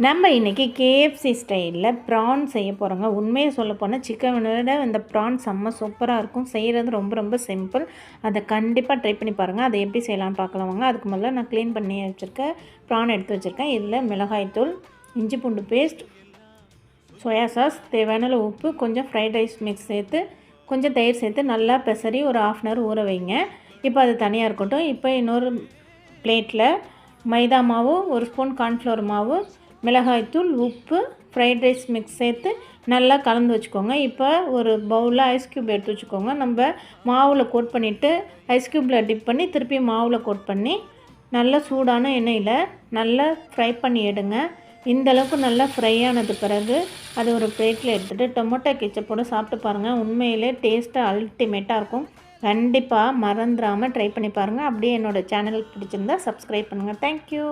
நம்ம இன்றைக்கி கேஎஃப்சி ஸ்டைலில் ப்ரான் செய்ய போகிறோங்க. உண்மையை சொல்ல போனால் சிக்கனை விட இந்த ப்ரான் செம்ம சூப்பராக இருக்கும். செய்கிறது ரொம்ப ரொம்ப சிம்பிள். அதை கண்டிப்பாக ட்ரை பண்ணி பாருங்கள். அதை எப்படி செய்யலாம்னு பார்க்கலாம் வாங்க. அதுக்கு முதல்ல நான் க்ளீன் பண்ணி வச்சுருக்கேன் ப்ரான் எடுத்து வச்சுருக்கேன். இதில் மிளகாய்த்தூள், இஞ்சி பூண்டு பேஸ்ட், சோயா சாஸ், தேவையான உப்பு, கொஞ்சம் ஃப்ரைட் ரைஸ் மிக்ஸ் சேர்த்து கொஞ்சம் தயிர் சேர்த்து நல்லா பெசரி ஒரு 1/2 hour ஊற வைங்க. இப்போ அது தனியாக இருக்கட்டும். இப்போ இன்னொரு பிளேட்டில் மைதா மாவு, 1 ஸ்பூன் கார்ன்ஃப்ளவர் மாவு, மிளகாய்த்தூள், உப்பு, ஃப்ரைட் ரைஸ் மிக்ஸ் சேர்த்து நல்லா கலந்து வச்சுக்கோங்க. இப்போ ஒரு பவுலில் ஐஸ் க்யூப் எடுத்து வச்சுக்கோங்க. நம்ம மாவில் கோட் பண்ணிவிட்டு ஐஸ் க்யூப்பில் டிப் பண்ணி திருப்பி மாவில் கோட் பண்ணி நல்லா சூடான எண்ணெயில் நல்லா ஃப்ரை பண்ணி எடுங்க. இந்தளவுக்கு நல்லா ஃப்ரை ஆனது பிறகு அது ஒரு பிளேட்டில் எடுத்துகிட்டு டொமேட்டோ கெச்சப்போடு சாப்பிட்டு பாருங்கள். உண்மையிலே டேஸ்ட்டு அல்டிமேட்டாக இருக்கும். கண்டிப்பாக மறந்துடாமல் ட்ரை பண்ணி பாருங்கள். அப்படியே என்னோடய சேனல் பிடிச்சிருந்தா சப்ஸ்கிரைப் பண்ணுங்கள். தேங்க்யூ.